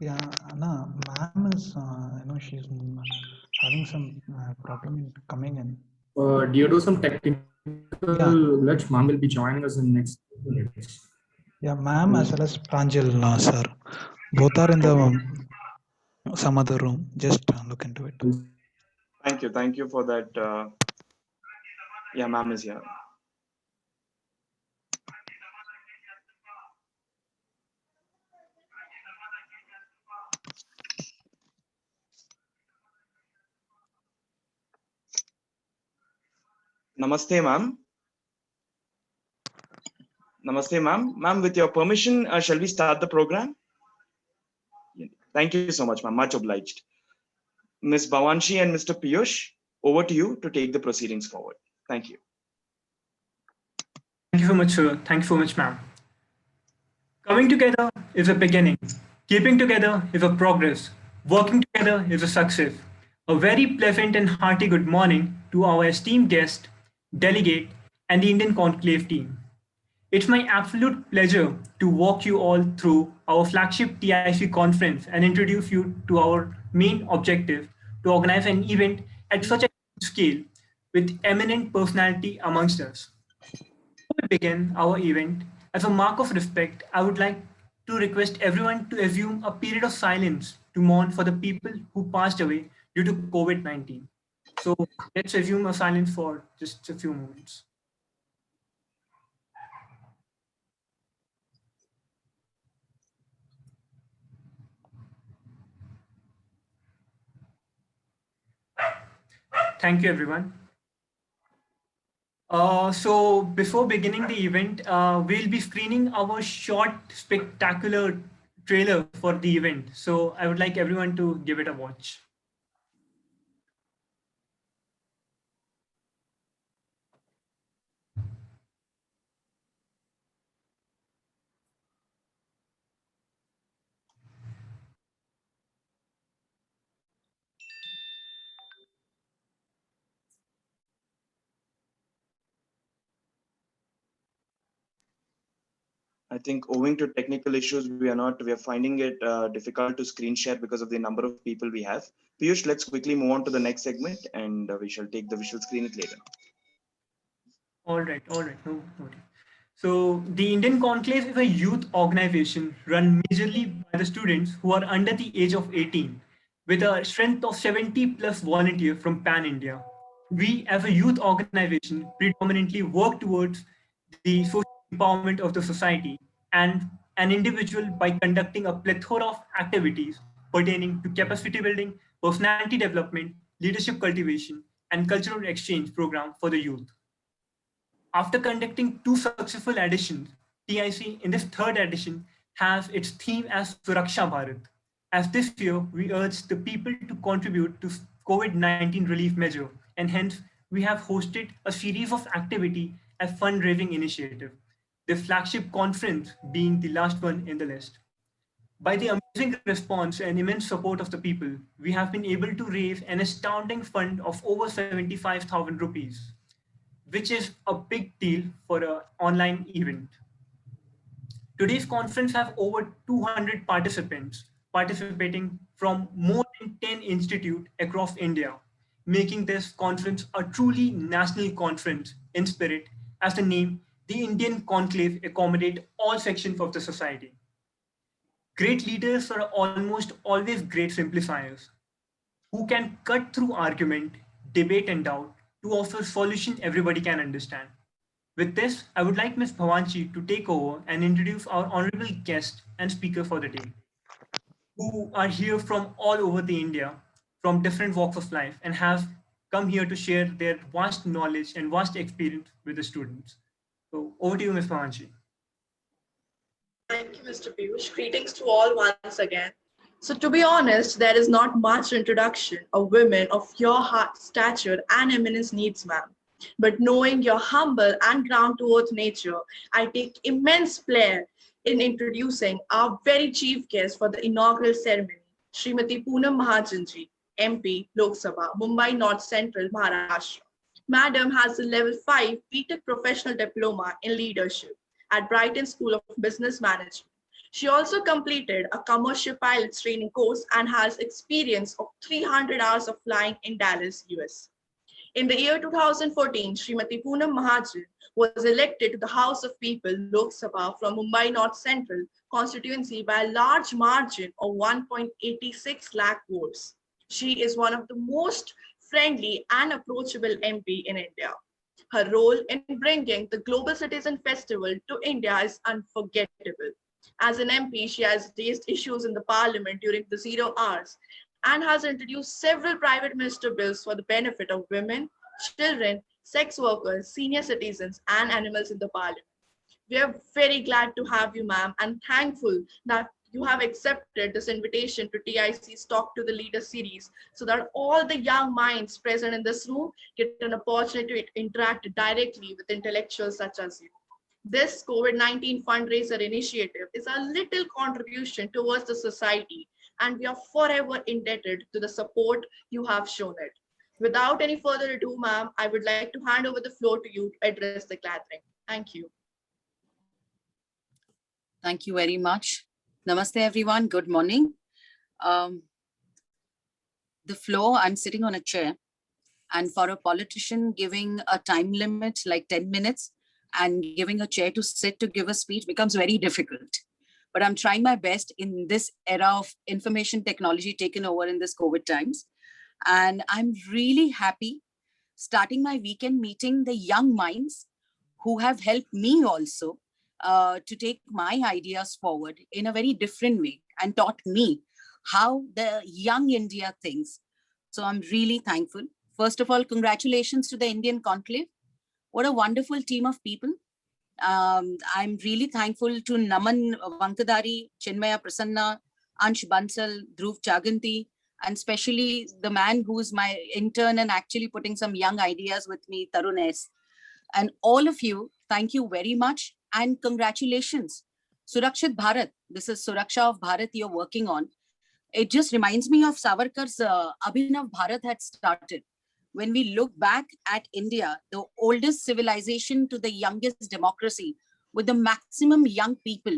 Yeah, Anna, ma'am is, she's having some problem in coming in. Due to some technical Yeah, glitch, ma'am will be joining us in next 2 minutes. yeah, ma'am as well as Pranjal, sir. Both are in the some other room. Just look into it. Thank you for that. Yeah, ma'am is here. Namaste, ma'am. Namaste, ma'am. Ma'am, with your permission, shall we start the program? Thank you so much, ma'am. Much obliged. Ms. Bhavanshi and Mr. Piyush, over to you to take the proceedings forward. Thank you. Thank you so much, sir. Thank you so much, ma'am. Coming together is a beginning. Keeping together is a progress. Working together is a success. A very pleasant and hearty good morning to our esteemed guest, delegate, and the Indian Conclave team. It's my absolute pleasure to walk you all through our flagship TIC conference and introduce you to our main objective to organize an event at such a scale with eminent personality amongst us. Before we begin our event, as a mark of respect, I would like to request everyone to assume a period of silence to mourn for the people who passed away due to COVID 19. So let's assume a silence for just a few moments. Thank you, everyone. So before beginning the event, we'll be screening our short, spectacular trailer for the event. So I would like everyone to give it a watch. I think owing to technical issues, we are finding it difficult to screen share because of the number of people we have. Piyush, let's quickly move on to the next segment and we shall take the visual screen it later. All right, no worries. So the Indian Conclave is a youth organization run majorly by the students who are under the age of 18, with a strength of 70 plus volunteers from Pan India. We, as a youth organization, predominantly work towards the social empowerment of the society and an individual by conducting a plethora of activities pertaining to capacity building, personality development, leadership cultivation, and cultural exchange program for the youth. After conducting two successful editions, TIC in this third edition has its theme as Suraksha Bharat. As this year, we urge the people to contribute to COVID-19 relief measure, and hence we have hosted a series of activity as fundraising initiative, the flagship conference being the last one in the list. By the amazing response and immense support of the people, we have been able to raise an astounding fund of over 75,000 rupees, which is a big deal for an online event. Today's conference have over 200 participants participating from more than 10 institutes across India, making this conference a truly national conference in spirit, as the name, the Indian Conclave accommodate all sections of the society. Great leaders are almost always great simplifiers who can cut through argument, debate, and doubt to offer solution everybody can understand. With this, I would like Ms. Bhavanchi to take over and introduce our honorable guest and speaker for the day, who are here from all over the India, from different walks of life, and have come here to share their vast knowledge and vast experience with the students. So over to you, Ms. Bhavanchi. Thank you, Mr. Piyush. Greetings to all once again. So, to be honest, there is not much introduction of women of your heart, stature, and eminence needs, ma'am. But knowing your humble and ground towards nature, I take immense pleasure in introducing our very chief guest for the inaugural ceremony, Shrimati Poonam Mahajan ji, MP, Lok Sabha, Mumbai North Central, Maharashtra. Madam has a level 5 BTech professional diploma in leadership at Brighton School of Business Management, She also completed a commercial pilot training course and has experience of 300 hours of flying in Dallas, US. In the year 2014, Shrimati Poonam Mahajan was elected to the House of People Lok Sabha from Mumbai North Central constituency by a large margin of 1.86 lakh votes. She is one of the most friendly and approachable MP in India. Her role in bringing the Global Citizen Festival to India is unforgettable. As an MP, she has raised issues in the parliament during the 0 hours and has introduced several private minister bills for the benefit of women, children, sex workers, senior citizens, and animals in the parliament. We are very glad to have you, ma'am, and thankful that you have accepted this invitation to TIC's Talk to the Leader series so that all the young minds present in this room get an opportunity to interact directly with intellectuals such as you. This COVID-19 fundraiser initiative is a little contribution towards the society, and we are forever indebted to the support you have shown it. Without any further ado, ma'am, I would like to hand over the floor to you to address the gathering. Thank you. Thank you very much. Namaste, everyone. Good morning. The floor, I'm sitting on a chair, and for a politician giving a time limit like 10 minutes and giving a chair to sit to give a speech becomes very difficult. But I'm trying my best in this era of information technology taken over in this COVID times. And I'm really happy starting my weekend meeting the young minds who have helped me also to take my ideas forward in a very different way and taught me how the young India thinks. So I'm really thankful. First of all, congratulations to the Indian Conclave. What a wonderful team of people. I'm really thankful to Naman Vankadari, Chinmaya Prasanna, Ansh Bansal, Dhruv Chaganti, and especially the man who's my intern and actually putting some young ideas with me, Tarun S. And all of you, thank you very much and congratulations. Surakshith Bharat, this is Suraksha of Bharat you're working on. It just reminds me of Savarkar's Abhinav Bharat had started. When we look back at India, the oldest civilization to the youngest democracy with the maximum young people,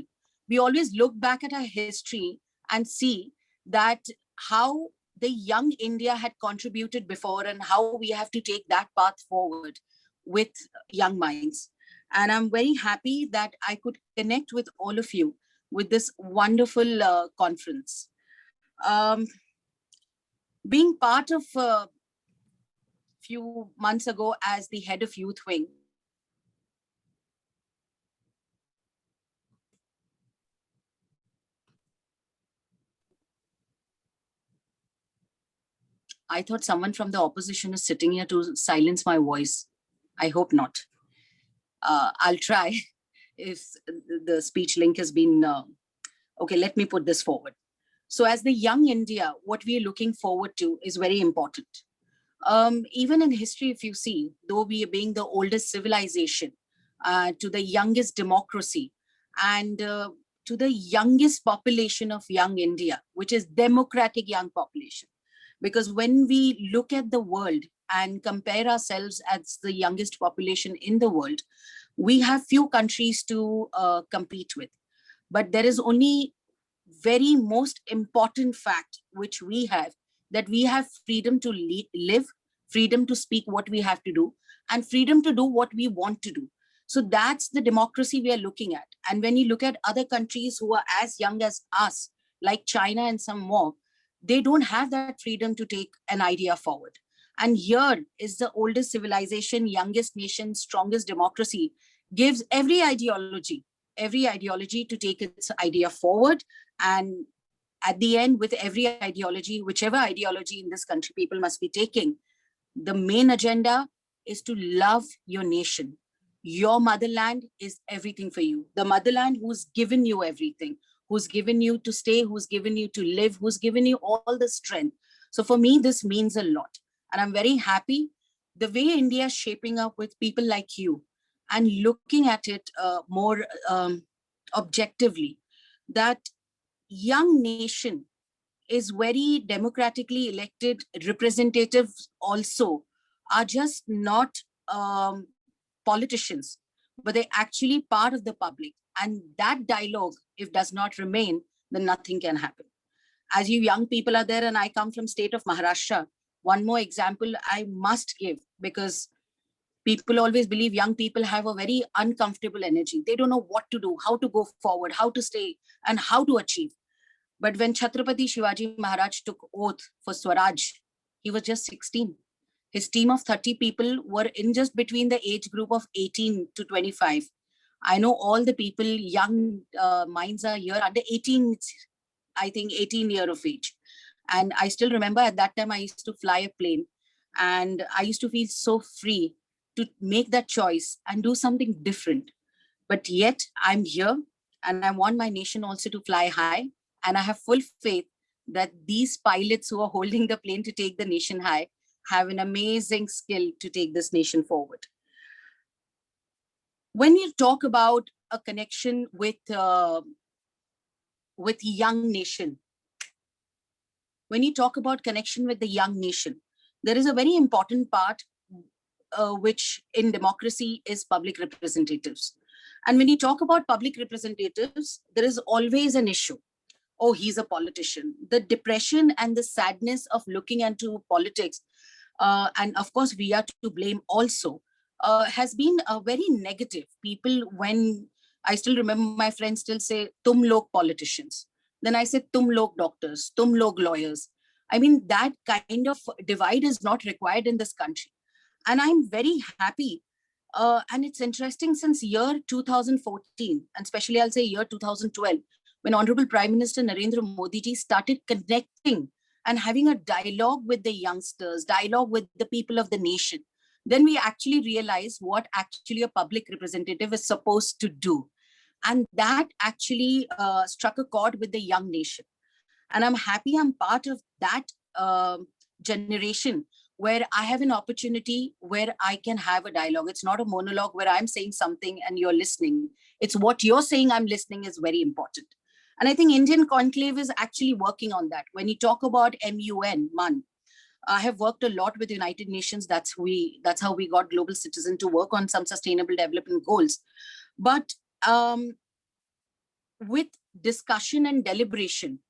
we always look back at our history and see that how the young India had contributed before and how we have to take that path forward with young minds. And I'm very happy that I could connect with all of you with this wonderful conference. Being part of few months ago as the head of youth wing, I thought someone from the opposition is sitting here to silence my voice. I hope not. I'll try if the speech link has been, okay, let me put this forward. So as the young India, what we are looking forward to is very important. Even in history, if you see, though we are being the oldest civilization, to the youngest democracy, and to the youngest population of young India, which is democratic young population. Because when we look at the world and compare ourselves as the youngest population in the world, we have few countries to compete with. But there is only very most important fact which we have, that we have freedom to live, freedom to speak what we have to do, and freedom to do what we want to do. So that's the democracy we are looking at. And when you look at other countries who are as young as us, like China and some more, they don't have that freedom to take an idea forward. And here is the oldest civilization, youngest nation, strongest democracy, gives every ideology to take its idea forward. And at the end, with every ideology, whichever ideology in this country people must be taking, the main agenda is to love your nation. Your motherland is everything for you. The motherland who's given you everything, who's given you to stay, who's given you to live, who's given you all the strength. So for me, this means a lot. And I'm very happy the way India is shaping up with people like you and looking at it more objectively, that young nation is very democratically elected representatives also are just not politicians, but they're actually part of the public. And that dialogue if does not remain, then nothing can happen. As you young people are there, and I come from state of Maharashtra, one more example I must give, because people always believe young people have a very uncomfortable energy. They don't know what to do, how to go forward, how to stay, and how to achieve. But when Chhatrapati Shivaji Maharaj took oath for Swaraj, he was just 16. His team of 30 people were in just between the age group of 18 to 25. I know all the people, young minds are here under 18, I think 18 year of age. And I still remember at that time I used to fly a plane, and I used to feel so free to make that choice and do something different. But yet I'm here, and I want my nation also to fly high. And I have full faith that these pilots who are holding the plane to take the nation high have an amazing skill to take this nation forward. When you talk about a connection with young nation, when you talk about connection with the young nation, there is a very important part which in democracy is public representatives. And when you talk about public representatives, there is always an issue. Oh, he's a politician. The depression and the sadness of looking into politics, and of course we are to blame also, has been very negative. People, when I still remember my friends still say, tum log politicians. Then I said, tum log doctors, tum log lawyers. I mean, that kind of divide is not required in this country. And I'm very happy. And it's interesting, since year 2014, and especially I'll say year 2012, when Honorable Prime Minister Narendra Modi ji started connecting and having a dialogue with the youngsters, dialogue with the people of the nation, then we actually realized what actually a public representative is supposed to do. And that actually struck a chord with the young nation. And I'm happy I'm part of that generation where I have an opportunity where I can have a dialogue. It's not a monologue where I'm saying something and you're listening. It's what you're saying, I'm listening, is very important. And I think Indian Conclave is actually working on that. When you talk about MUN, I have worked a lot with United Nations. That's how we got Global Citizen to work on some sustainable development goals. But with discussion and deliberation,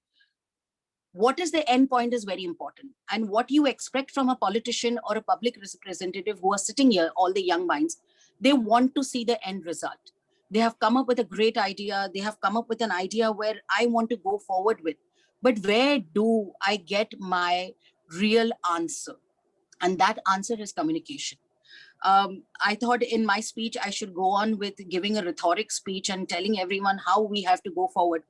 what is the end point is very important. And what you expect from a politician or a public representative who are sitting here, all the young minds, they want to see the end result. They have come up with a great idea. They have come up with an idea where I want to go forward with. But where do I get my real answer? And that answer is communication. I thought in my speech, I should go on with giving a rhetoric speech and telling everyone how we have to go forward.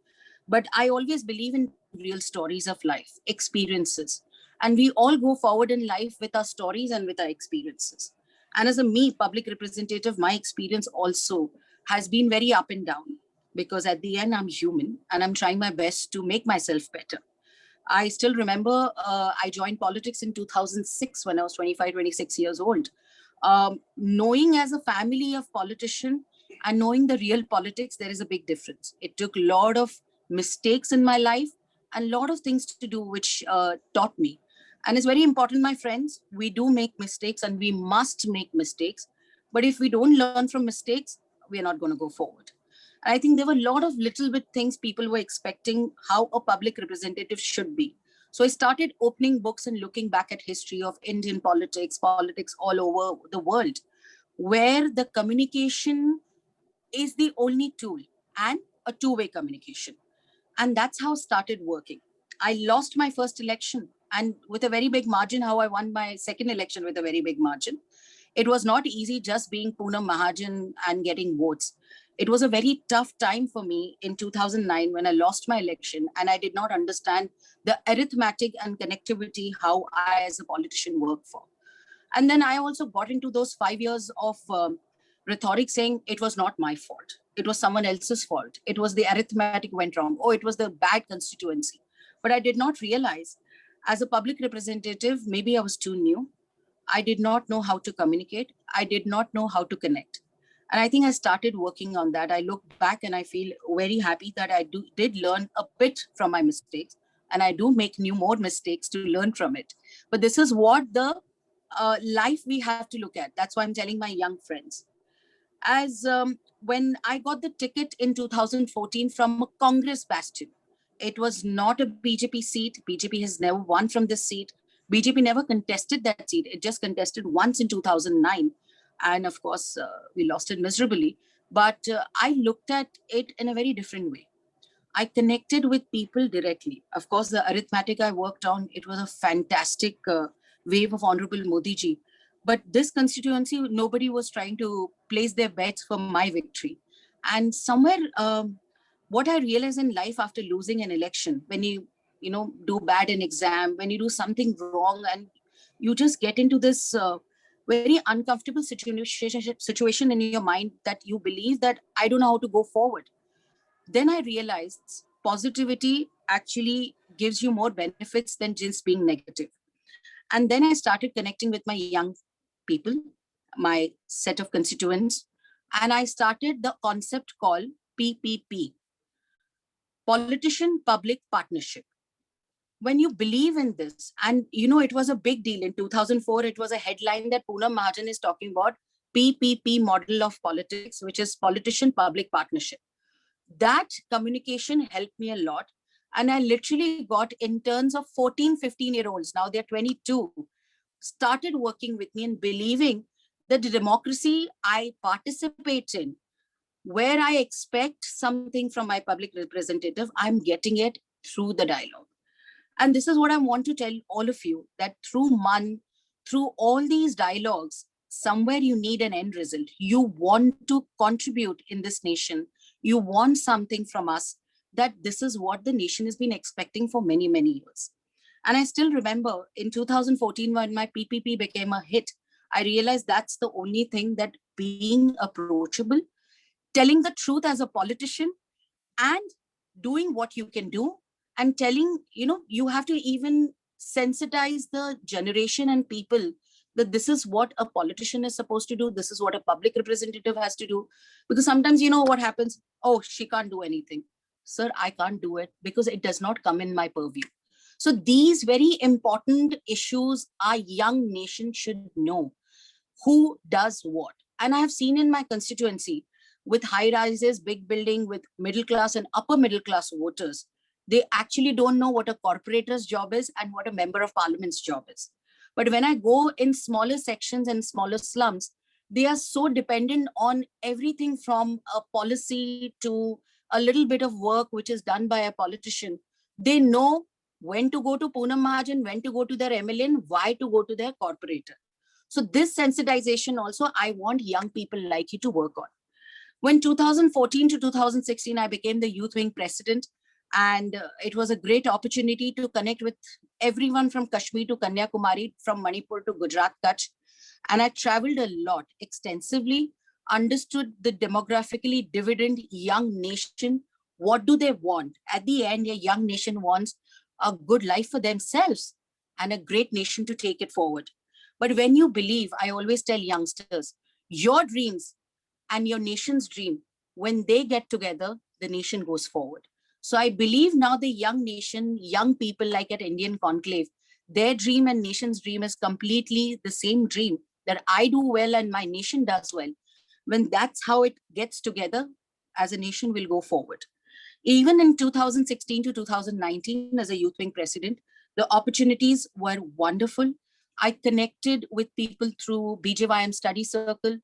But I always believe in real stories of life, experiences. And we all go forward in life with our stories and with our experiences. And as a public representative, my experience also has been very up and down, because at the end, I'm human and I'm trying my best to make myself better. I still remember I joined politics in 2006 when I was 25, 26 years old. Knowing as a family of politician and knowing the real politics, there is a big difference. It took a lot of mistakes in my life and a lot of things to do, which taught me. And it's very important, my friends, we do make mistakes and we must make mistakes. But if we don't learn from mistakes, we're not going to go forward. And I think there were a lot of little bit things people were expecting how a public representative should be. So I started opening books and looking back at history of Indian politics all over the world, where the communication is the only tool and a two-way communication. And that's how it started working. I lost my first election, and with a very big margin, how I won my second election with a very big margin. It was not easy just being Poonam Mahajan and getting votes. It was a very tough time for me in 2009 when I lost my election and I did not understand the arithmetic and connectivity, how I as a politician work for. And then I also got into those 5 years of rhetoric saying it was not my fault. It was someone else's fault. It was the arithmetic went wrong. Oh, it was the bad constituency. But I did not realize as a public representative, maybe I was too new. I did not know how to communicate. I did not know how to connect. And I think I started working on that. I look back and I feel very happy that I did learn a bit from my mistakes. And I do make more mistakes to learn from it. But this is what the life we have to look at. That's why I'm telling my young friends. As when I got the ticket in 2014 from a Congress bastion, it was not a BJP seat. BJP has never won from this seat. BJP never contested that seat. It just contested once in 2009. And of course, we lost it miserably. But I looked at it in a very different way. I connected with people directly. Of course, the arithmetic I worked on, it was a fantastic wave of Honorable Modi ji. But this constituency, nobody was trying to place their bets for my victory. And somewhere, what I realized in life after losing an election, when you do bad in exam, when you do something wrong, and you just get into this very uncomfortable situation in your mind that you believe that I don't know how to go forward. Then I realized positivity actually gives you more benefits than just being negative. And then I started connecting with my young people, my set of constituents, and I started the concept called PPP, Politician Public Partnership. When you believe in this, and it was a big deal in 2004, it was a headline that Poonam Mahajan is talking about PPP model of politics, which is Politician Public Partnership. That communication helped me a lot. And I literally got interns of 14, 15-year-olds, now they're 22, started working with me and believing that the democracy I participate in, where I expect something from my public representative, I'm getting it through the dialogue. And this is what I want to tell all of you, that through all these dialogues, somewhere you need an end result. You want to contribute in this nation. You want something from us, that this is what the nation has been expecting for many, many years. And I still remember in 2014, when my PPP became a hit, I realized that's the only thing, that being approachable, telling the truth as a politician, and doing what you can do, and telling, you have to even sensitize the generation and people that this is what a politician is supposed to do. This is what a public representative has to do. Because sometimes what happens? Oh, she can't do anything. Sir, I can't do it because it does not come in my purview. So these very important issues our young nation should know. Who does what? And I have seen in my constituency, with high rises, big building, with middle class and upper middle class voters, they actually don't know what a corporator's job is and what a member of parliament's job is. But when I go in smaller sections and smaller slums, they are so dependent on everything from a policy to a little bit of work which is done by a politician. They know when to go to Poonam Mahajan, when to go to their MLA, and why to go to their corporator. So this sensitization also, I want young people like you to work on. When 2014 to 2016, I became the youth wing president, and it was a great opportunity to connect with everyone from Kashmir to Kanyakumari, from Manipur to Gujarat, Kutch. And I traveled a lot, extensively, understood the demographically dividend young nation. What do they want? At the end, a young nation wants a good life for themselves and a great nation to take it forward. But when you believe, I always tell youngsters, your dreams and your nation's dream, when they get together, the nation goes forward. So I believe now the young nation, young people like at Indian Conclave, their dream and nation's dream is completely the same dream, that I do well and my nation does well. When that's how it gets together, as a nation will go forward. Even in 2016 to 2019, as a youth wing president, the opportunities were wonderful. I connected with people through BJYM study circle,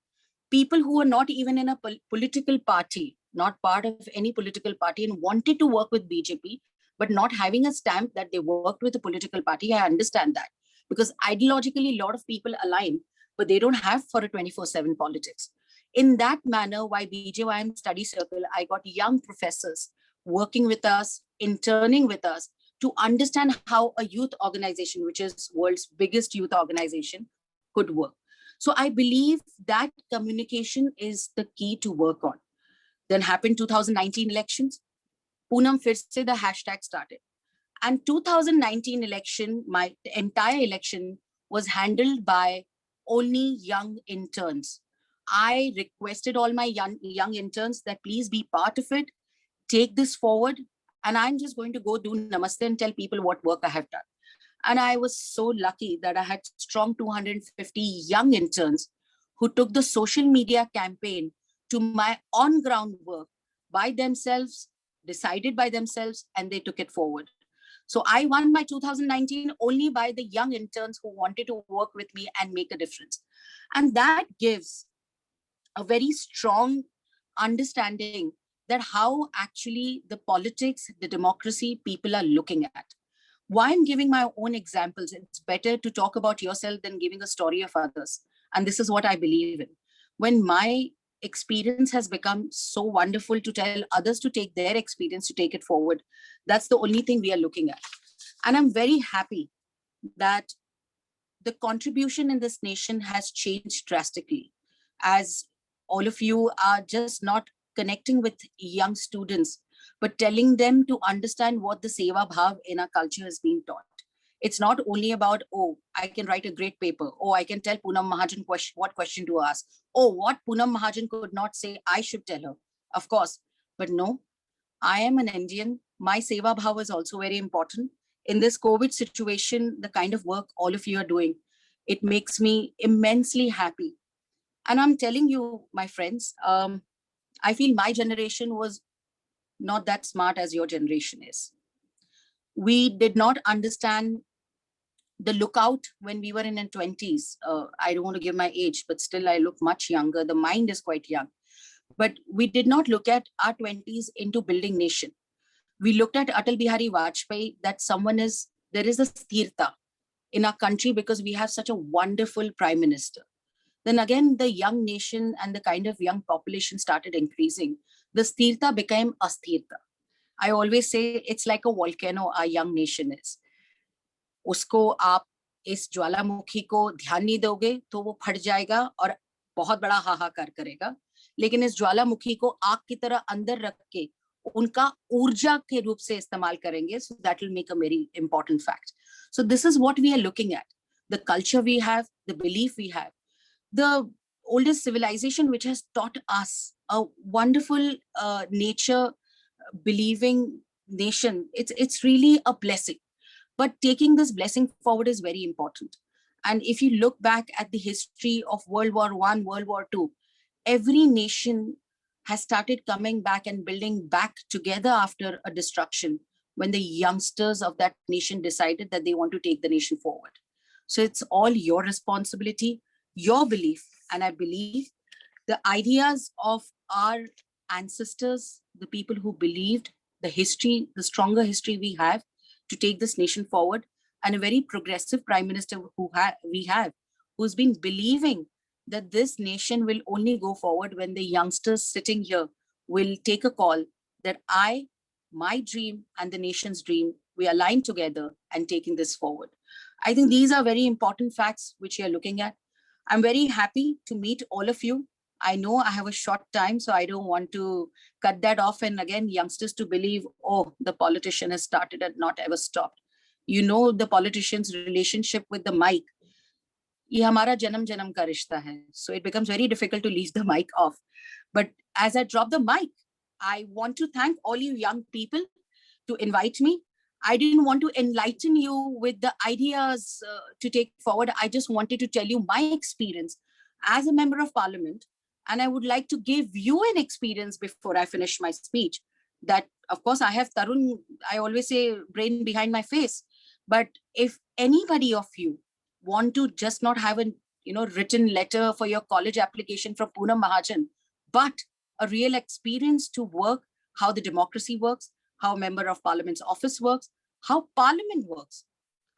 people who were not even in a political party, not part of any political party, and wanted to work with BJP, but not having a stamp that they worked with a political party. I understand that, because ideologically, a lot of people align, but they don't have for a 24/7 politics. In that manner, why BJYM study circle, I got young professors working with us, interning with us, to understand how a youth organization, which is world's biggest youth organization, could work. So I believe that communication is the key to work on. Then happened 2019 elections. Poonam fir se the hashtag started. And 2019 election, my entire election was handled by only young interns. I requested all my young interns that please be part of it, take this forward. And I'm just going to go do namaste and tell people what work I have done. And I was so lucky that I had strong 250 young interns who took the social media campaign to my on-ground work by themselves, decided by themselves, and they took it forward. So I won my 2019 only by the young interns who wanted to work with me and make a difference. And that gives a very strong understanding that how actually the politics, the democracy, people are looking at. Why I'm giving my own examples, it's better to talk about yourself than giving a story of others. And this is what I believe in. When my experience has become so wonderful to tell others to take their experience, to take it forward, that's the only thing we are looking at. And I'm very happy that the contribution in this nation has changed drastically, as all of you are just not connecting with young students, but telling them to understand what the Seva Bhav in our culture is being taught. It's not only about, oh, I can write a great paper. Oh, I can tell Poonam Mahajan what question to ask. Oh, what Poonam Mahajan could not say, I should tell her. Of course. But no, I am an Indian. My Seva Bhav is also very important. In this COVID situation, the kind of work all of you are doing, it makes me immensely happy. And I'm telling you, my friends, I feel my generation was not that smart as your generation is. We did not understand the lookout when we were in our 20s. I don't want to give my age, but still I look much younger. The mind is quite young. But we did not look at our 20s into building nation. We looked at Atal Bihari Vajpayee, that there is a sthirta in our country because we have such a wonderful prime minister. Then again, the young nation and the kind of young population started increasing. The sthirta became asthirta. I always say it's like a volcano our young nation is. उसको आप इस ज्वालामुखी को ध्यान नहीं दोगे तो वो फट जाएगा और बहुत बड़ा हाहाकार करेगा, लेकिन इस ज्वालामुखी को आग की तरह अंदर रख के उनका ऊर्जा के रूप से इस्तेमाल करेंगे, so that will make a very important fact. So this is what we are looking at. The culture we have, the belief we have, the oldest civilization which has taught us a wonderful nature believing nation. It's really a blessing. But taking this blessing forward is very important. And if you look back at the history of World War I, World War II, every nation has started coming back and building back together after a destruction when the youngsters of that nation decided that they want to take the nation forward. So it's all your responsibility, your belief. And I believe the ideas of our ancestors, the people who believed, the history, the stronger history we have to take this nation forward, and a very progressive prime minister we have, who's been believing that this nation will only go forward when the youngsters sitting here will take a call that my dream and the nation's dream, we align together and taking this forward. I think these are very important facts which you're looking at. I'm very happy to meet all of you. I know I have a short time, so I don't want to cut that off. And again, youngsters to believe, oh, the politician has started and not ever stopped. You know, the politician's relationship with the mic, ये हमारा जन्म जन्म का रिश्ता है. So it becomes very difficult to leave the mic off. But as I drop the mic, I want to thank all you young people to invite me. I didn't want to enlighten you with the ideas to take forward. I just wanted to tell you my experience as a member of parliament. And I would like to give you an experience before I finish my speech that, of course, I have Tarun, I always say brain behind my face. But if anybody of you want to just not have a written letter for your college application from Poonam Mahajan, but a real experience to work, how the democracy works, how a member of parliament's office works, how parliament works,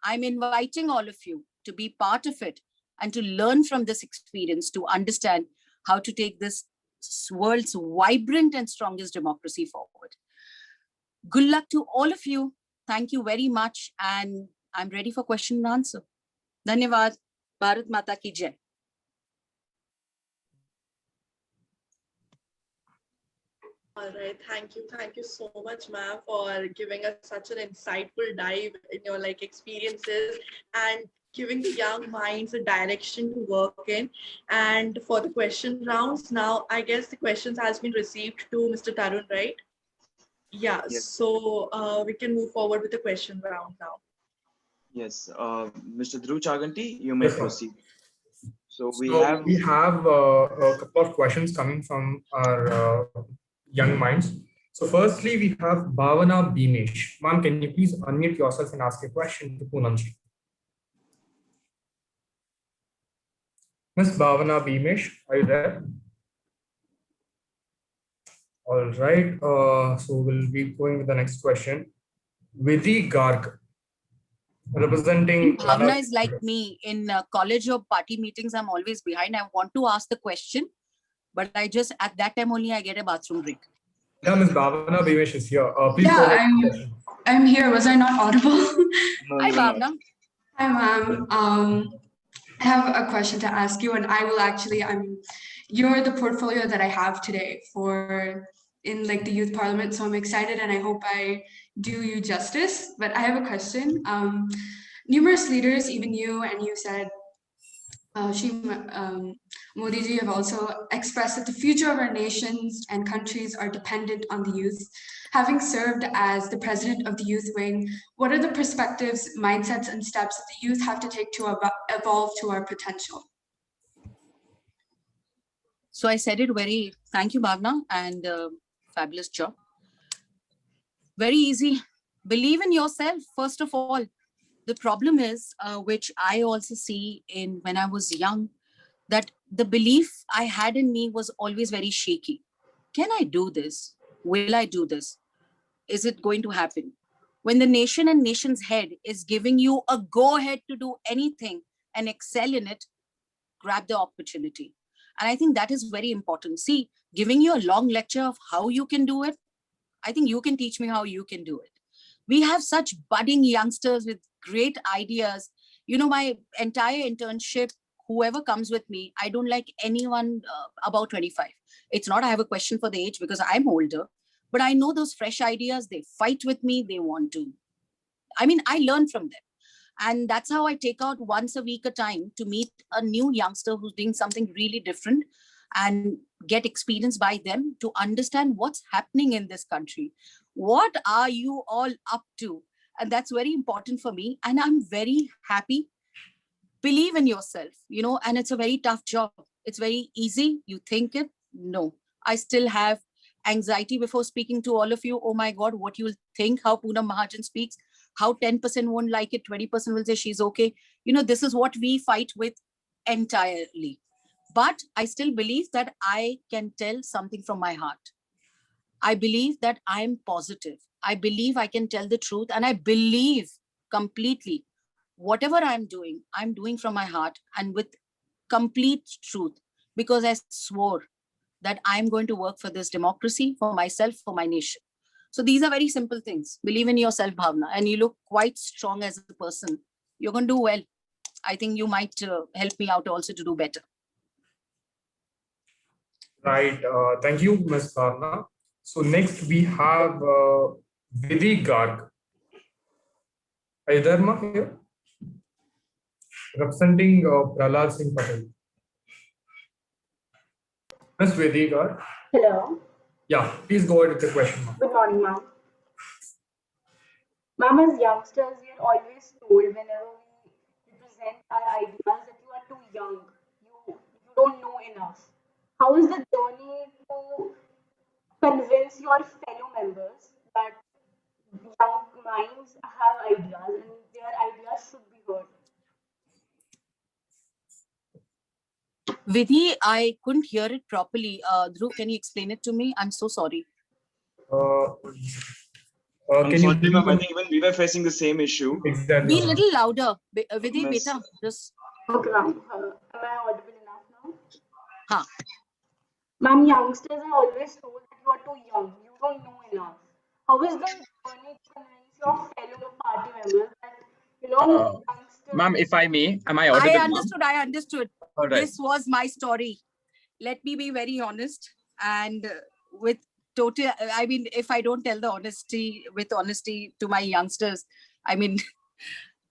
I'm inviting all of you to be part of it and to learn from this experience to understand how to take this world's vibrant and strongest democracy forward. Good luck to all of you. Thank you very much. And I'm ready for question and answer. Dhanyavad. Bharat Mata ki Jai. All right, thank you. Thank you so much, ma'am, for giving us such an insightful dive in your experiences and giving the young minds a direction to work in. And for the question rounds, now I guess the questions has been received to Mr. Tarun, right? Yeah, Yes. So we can move forward with the question round now. Yes, Mr. Dhruv Chaganti, you may Yes, sir. proceed. So we So have we have a couple of questions coming from our young minds. So firstly, we have Bhavana Beamish. Ma'am, can you please unmute yourself and ask a question to Poonamji? Miss Bhavana Beamish, are you there? All right. So we'll be going with the next question. Vidhi Garg, representing Bhavna is like me in college or party meetings. I'm always behind. I want to ask the question, but I just at that time only I get a bathroom break. Yeah, Miss Bhavana Beamish is here. Please go Yeah, ahead with the question. I'm here. Was I not audible? Hi, Bhavna. Hi, ma'am. I have a question to ask you, and I will actually, you're the portfolio that I have today for in like the youth parliament. So I'm excited, and I hope I do you justice. But I have a question. Numerous leaders, even you, and you said, Modi ji have also expressed that the future of our nations and countries are dependent on the youth. Having served as the president of the youth wing, what are the perspectives, mindsets, and steps that the youth have to take to evolve to our potential? So I said it thank you, Bhavna, and fabulous job. Very easy. Believe in yourself, first of all. The problem is, which I also see in when I was young, that the belief I had in me was always very shaky. Can I do this? Will I do this? Is it going to happen? When the nation and nation's head is giving you a go ahead to do anything and excel in it, grab the opportunity. And I think that is very important. See, giving you a long lecture of how you can do it, I think you can teach me how you can do it. We have such budding youngsters with great ideas. You know, my entire internship, whoever comes with me, I don't like anyone about 25. It's not I have a question for the age because I'm older, but I know those fresh ideas, they fight with me, they want to. I mean, I learn from them. And that's how I take out once a week a time to meet a new youngster who's doing something really different and get experience by them to understand what's happening in this country. What are you all up to? And that's very important for me. And I'm very happy. Believe in yourself, you know, and it's a very tough job. It's very easy. You think it? No. I still have anxiety before speaking to all of you. Oh my God, what you'll think, how Poonam Mahajan speaks, how 10% won't like it, 20% will say she's okay. You know, this is what we fight with entirely. But I still believe that I can tell something from my heart. I believe that I'm positive. I believe I can tell the truth. And I believe completely whatever I'm doing from my heart and with complete truth, because I swore that I'm going to work for this democracy, for myself, for my nation. So these are very simple things. Believe in yourself, Bhavna, and you look quite strong as a person. You're going to do well. I think you might help me out also to do better. Right. Thank you, Ms. Bhavna. So next we have Vidhi Garg. Are you there, ma, here? Representing Prahlad Singh Patel. Ms. Vidhi Garg. Hello. Yeah, please go ahead with the question, ma'am. Good morning, ma'am. Ma'am, as youngsters, we are always told whenever we present our ideas that you are too young, you don't know enough. How is the journey to convince your fellow members that young minds have ideas and their ideas should be heard? Vidhi, I couldn't hear it properly. Dhruv, can you explain it to me? I'm so sorry. I'm Can sorry, you ma'am. I think even we were facing the same issue. exactly? Be a little louder. Vidhi, Miss- beta, just. Okay, ma'am. Am I audible enough now? Huh. Ma'am, youngsters are always told that you are too young, you don't know enough. How is the journey to convince your fellow party members that, youngsters... Ma'am, if I may, am I audible? I understood. All right. This was my story. Let me be very honest. And with total, I mean, if I don't tell the honesty to my youngsters, I mean,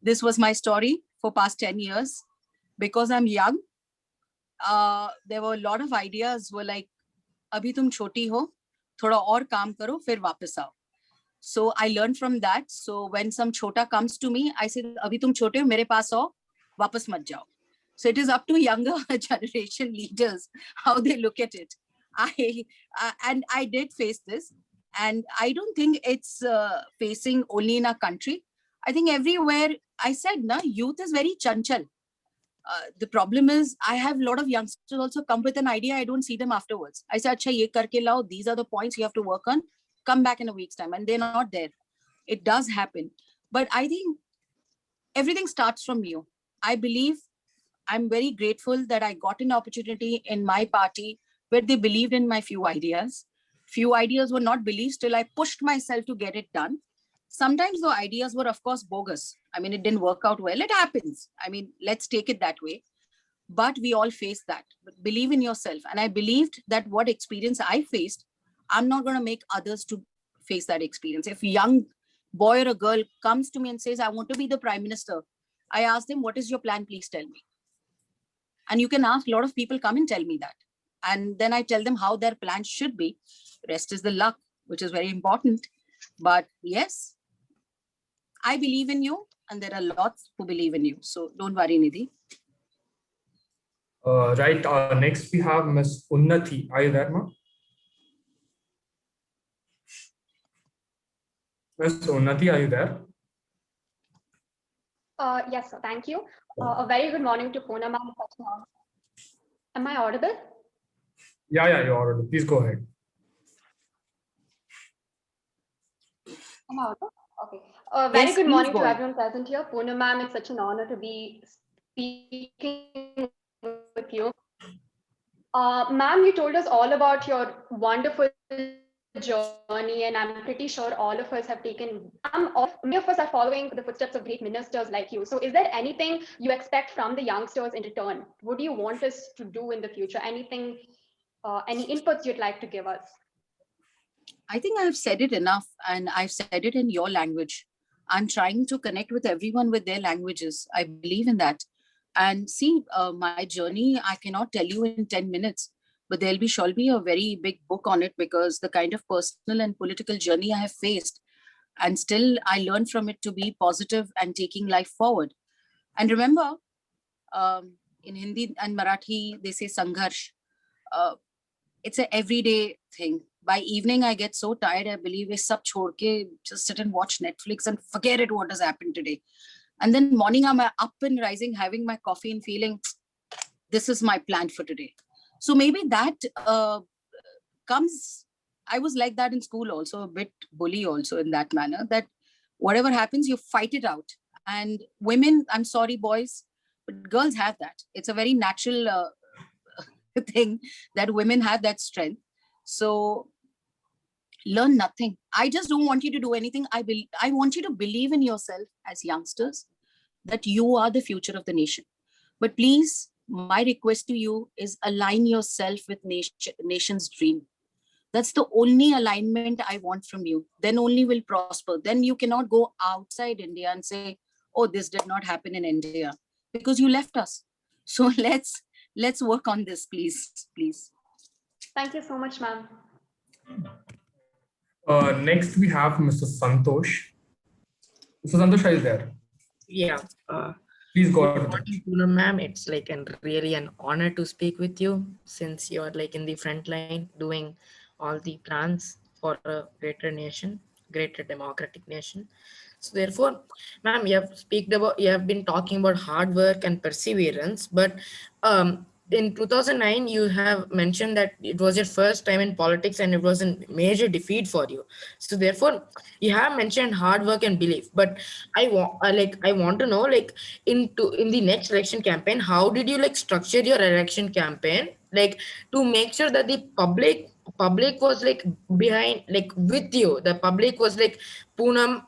this was my story for past 10 years. Because I'm young, there were a lot of ideas were like, abhi tum choti ho, thoda aur kaam karo, fir वापस आओ. So I learned from that. So when some chota comes to me, I say, abhi tum chote ho, mere paas aao, वापस मत जाओ. So it is up to younger generation leaders how they look at it. And I did face this, and I don't think it's facing only in our country. I think everywhere. I said, na, youth is very chanchal. The problem is I have a lot of youngsters also come with an idea. I don't see them afterwards. I say, acha, ye karke lao. These are the points you have to work on. Come back in a week's time, and they're not there. It does happen, but I think everything starts from you. I believe I'm very grateful that I got an opportunity in my party where they believed in my few ideas. Few ideas were not believed till I pushed myself to get it done. Sometimes the ideas were, of course, bogus. I mean, it didn't work out well. It happens. I mean, let's take it that way. But we all face that. But believe in yourself. And I believed that what experience I faced, I'm not going to make others to face that experience. If a young boy or a girl comes to me and says, I want to be the prime minister, I ask them, what is your plan? Please tell me. And you can ask a lot of people come and tell me that. And then I tell them how their plan should be. Rest is the luck, which is very important. But yes, I believe in you, and there are lots who believe in you. So don't worry, Nidhi. Right. Next we have Ms. Unnati. Are you there, ma'am? Ms. Unnati, are you there? Yes, sir. Thank you. A very good morning to Poonam ma'am. Am I audible? Yeah, you're audible. Please go ahead. Am I audible? Okay. Very good morning to everyone present here. Poonam ma'am, it's such an honor to be speaking with you. Ma'am, you told us all about your wonderful journey, and I'm pretty sure all of us have taken, many of us are following the footsteps of great ministers like you. So is there anything you expect from the youngsters in return? What do you want us to do in the future? Anything, any inputs you'd like to give us? I think I've said it enough, and I've said it in your language. I'm trying to connect with everyone with their languages. I believe in that. And see, my journey, I cannot tell you in 10 minutes, but shall be a very big book on it, because the kind of personal and political journey I have faced, and still I learned from it to be positive and taking life forward. And remember, in Hindi and Marathi, they say Sangharsh. It's an everyday thing. By evening, I get so tired, I believe I sab chhod ke just sit and watch Netflix and forget it what has happened today. And then morning, I'm up and rising, having my coffee and feeling, this is my plan for today. So maybe that comes, I was like that in school also, a bit bully also in that manner, that whatever happens, you fight it out. And women, I'm sorry, boys, but girls have that. It's a very natural thing that women have that strength. So learn nothing. I just don't want you to do anything. I want you to believe in yourself as youngsters, that you are the future of the nation. But please, my request to you is align yourself with nation's dream. That's the only alignment I want from you. Then only will prosper. Then you cannot go outside India and say, oh, this did not happen in India, because you left us. So let's work on this, please. Thank you so much, ma'am. Next, we have Mr. Santosh. Mr. Santosh, are you there? Yeah. Please go ahead. Ma'am, it's like really an honor to speak with you, since you're like in the front line doing all the plans for a greater nation, greater democratic nation. So therefore, ma'am, you have been talking about hard work and perseverance, but in 2009, you have mentioned that it was your first time in politics and it was a major defeat for you. So therefore, you have mentioned hard work and belief, but I want to know, like, in the next election campaign, how did you like structure your election campaign, like, to make sure that the public was like behind, like with you? The public was like, Poonam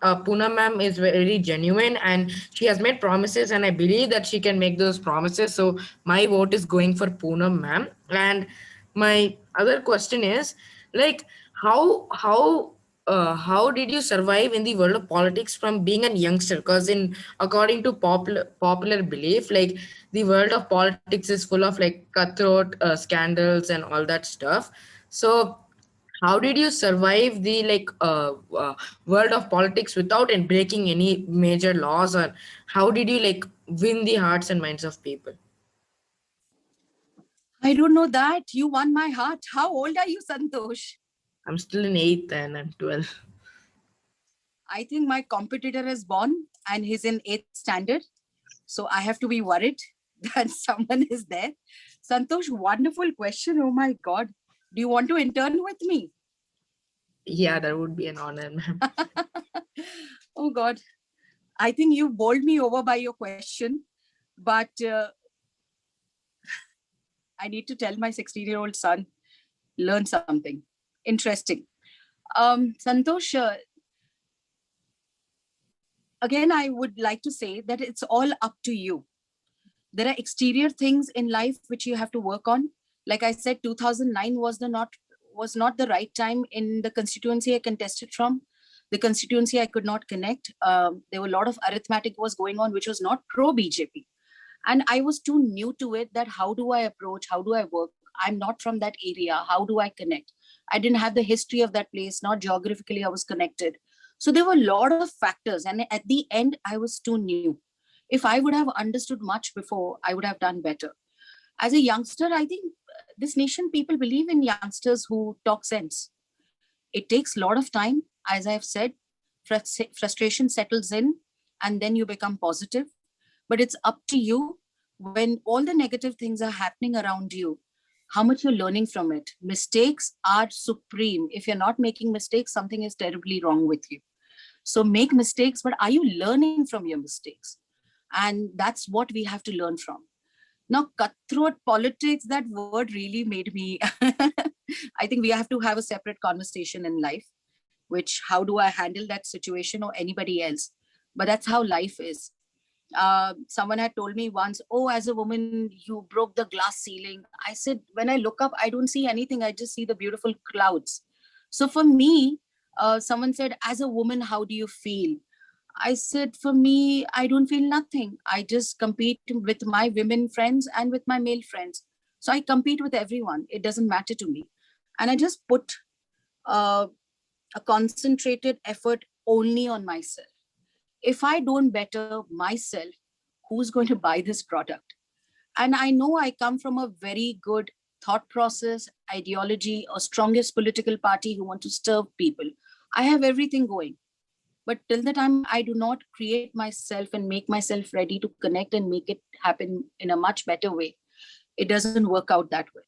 ma'am is very genuine and she has made promises, and I believe that she can make those promises. So my vote is going for Poonam ma'am. And my other question is, like, how did you survive in the world of politics from being a youngster? Because according to popular belief, like, the world of politics is full of like cutthroat scandals and all that stuff. So how did you survive the world of politics without breaking any major laws, or how did you like win the hearts and minds of people? I don't know that. You won my heart. How old are you, Santosh? I'm still in 8th and I'm 12. I think my competitor is born and he's in 8th standard. So I have to be worried that someone is there. Santosh, wonderful question. Oh my God. Do you want to intern with me? Yeah, that would be an honor, ma'am. Oh God. I think you bowled me over by your question, but I need to tell my 16-year-old son, learn something interesting. Santosh, again, I would like to say that it's all up to you. There are exterior things in life which you have to work on. Like I said, 2009 was not the right time in the constituency I contested from. The constituency I could not connect. There were a lot of arithmetic was going on, which was not pro BJP. And I was too new to it that how do I approach? How do I work? I'm not from that area. How do I connect? I didn't have the history of that place. Not geographically, I was connected. So there were a lot of factors. And at the end, I was too new. If I would have understood much before, I would have done better. As a youngster, I think this nation, people believe in youngsters who talk sense. It takes a lot of time. As I've said, frustration settles in and then you become positive. But it's up to you when all the negative things are happening around you, how much you're learning from it. Mistakes are supreme. If you're not making mistakes, something is terribly wrong with you. So make mistakes, but are you learning from your mistakes? And that's what we have to learn from. Now, cutthroat politics, that word really made me, I think we have to have a separate conversation in life, which how do I handle that situation or anybody else? But that's how life is. Someone had told me once, oh, as a woman, you broke the glass ceiling. I said, when I look up, I don't see anything. I just see the beautiful clouds. So for me, someone said, as a woman, how do you feel? I said, for me, I don't feel nothing. I just compete with my women friends and with my male friends. So I compete with everyone. It doesn't matter to me. And I just put a concentrated effort only on myself. If I don't better myself, who's going to buy this product? And I know I come from a very good thought process, ideology, or strongest political party who want to serve people. I have everything going. But till the time I do not create myself and make myself ready to connect and make it happen in a much better way, it doesn't work out that way.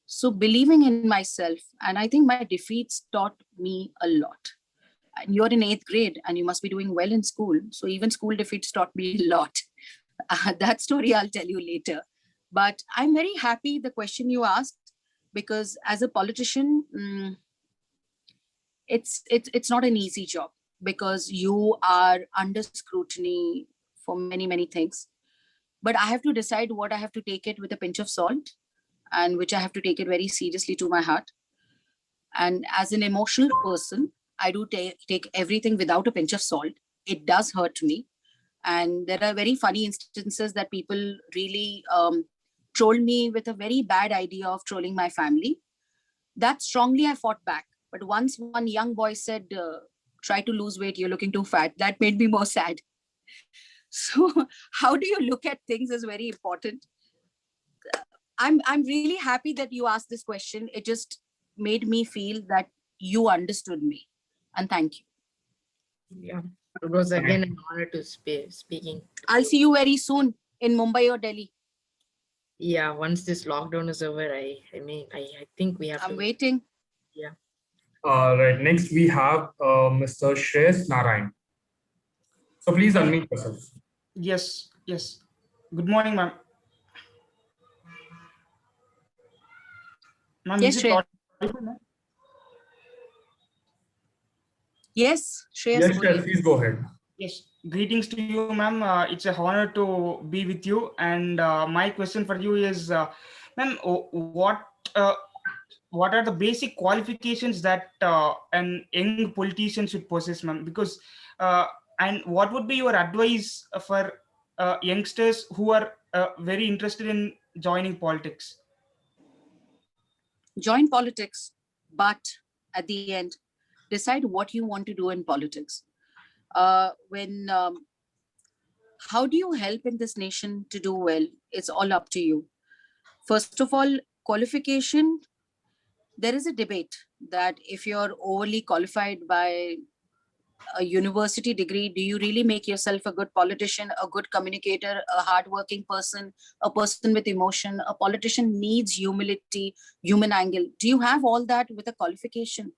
So believing in myself, and I think my defeats taught me a lot. And you're in 8th grade and you must be doing well in school. So even school defeats taught me a lot. That story I'll tell you later. But I'm very happy the question you asked, because as a politician, it's not an easy job, because you are under scrutiny for many, many things. But I have to decide what I have to take it with a pinch of salt, and which I have to take it very seriously to my heart. And as an emotional person, I do take everything without a pinch of salt. It does hurt me. And there are very funny instances that people really troll me with a very bad idea of trolling my family. That strongly I fought back. But once one young boy said, try to lose weight, you're looking too fat, that made me more sad. So how do you look at things is very important. I'm really happy that you asked this question. It just made me feel that you understood me. And thank you. Yeah, it was again an honor to speaking. I'll see you very soon in Mumbai or Delhi. Yeah, once this lockdown is over, I think we have I'm to. waiting. Yeah. Right. Next, we have Mr. Shreyas Narayan. So please unmute yourself. Yes. Good morning, ma'am. Ma'am, Yes, is it Shreya. audible, ma'am? Yes, Shreyas. Yes, sir, please go ahead. Yes. Greetings to you, ma'am. It's a honor to be with you. And my question for you is, ma'am, what are the basic qualifications that an young politician should possess, ma'am? Because and what would be your advice for youngsters who are very interested in joining politics? Join politics, but at the end, decide what you want to do in politics. How do you help in this nation to do well? It's all up to you. First of all, qualification, there is a debate that if you're overly qualified by a university degree, do you really make yourself a good politician, a good communicator, a hardworking person, a person with emotion? A politician needs humility, human angle. Do you have all that with a qualification?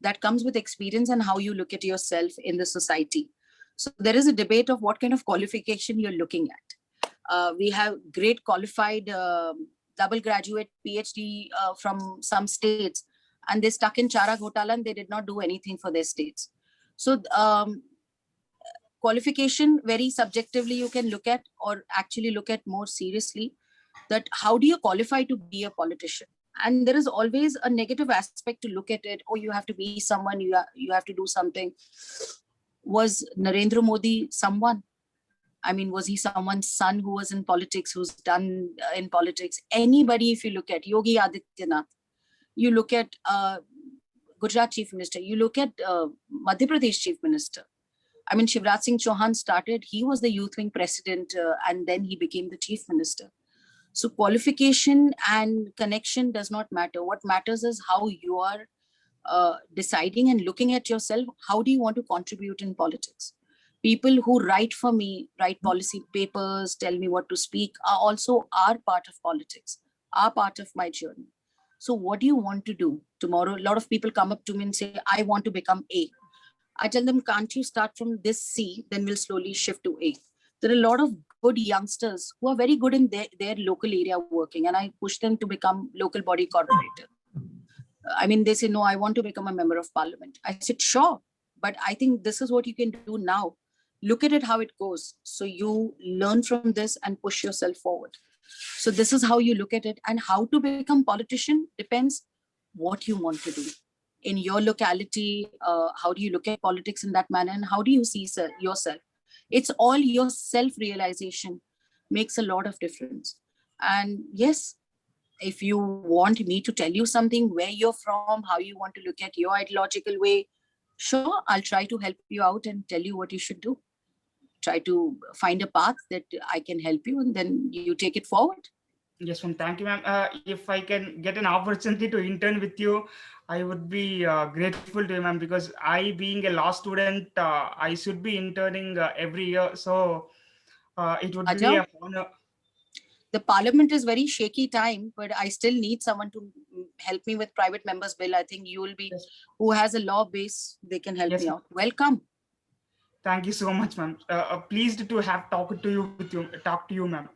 That comes with experience and how you look at yourself in the society. So there is a debate of what kind of qualification you're looking at. We have great qualified double graduate PhD from some states, and they stuck in Chara Ghotala and they did not do anything for their states. So qualification, very subjectively you can look at, or actually look at more seriously, that how do you qualify to be a politician? And there is always a negative aspect to look at it. Oh, you have to be someone, you have to do something. Was Narendra Modi someone? I mean, was he someone's son who was in politics, who's done in politics? Anybody, if you look at Yogi Adityanath, you look at Gujarat Chief Minister, you look at Madhya Pradesh Chief Minister. I mean, Shivraj Singh Chauhan started, he was the youth wing president, and then he became the Chief Minister. So qualification and connection does not matter. What matters is how you are deciding and looking at yourself. How do you want to contribute in politics? People who write for me, write policy papers, tell me what to speak, are part of politics, are part of my journey. So what do you want to do tomorrow? A lot of people come up to me and say, I want to become A. I tell them, can't you start from this C? Then we'll slowly shift to A. There are a lot of good youngsters who are very good in their local area working, and I push them to become local body coordinator. I mean, they say, no, I want to become a member of parliament. I said, sure, but I think this is what you can do now. Look at it how it goes. So you learn from this and push yourself forward. So this is how you look at it, and how to become politician depends what you want to do. In your locality, how do you look at politics in that manner, and how do you see yourself? It's all your self-realization makes a lot of difference. And yes, if you want me to tell you something, where you're from, how you want to look at your ideological way, sure, I'll try to help you out and tell you what you should do. Try to find a path that I can help you, and then you take it forward. Yes, ma'am. Thank you, ma'am. If I can get an opportunity to intern with you, I would be grateful to you, ma'am, because I, being a law student, I should be interning every year. So it would be an honor. The parliament is very shaky time, but I still need someone to help me with private members bill. I think you will be, who has a law base, they can help me out. Welcome. Thank you so much, ma'am. Pleased to have talked to you, ma'am.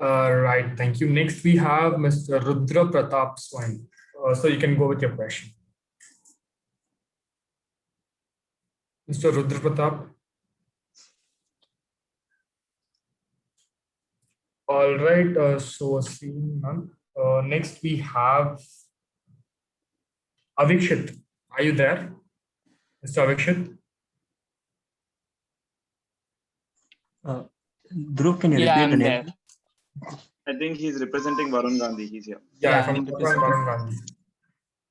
Right, thank you. Next, we have Mr. Rudra Pratap Swain. So you can go with your question. Mr. Rudra Pratap. All right, so seeing none. Next, we have Avikshit. Are you there, Mr. Avikshit? Dhruv, can you repeat the name? I think he's representing Varun Gandhi. He's here. Yeah, from Varun Gandhi.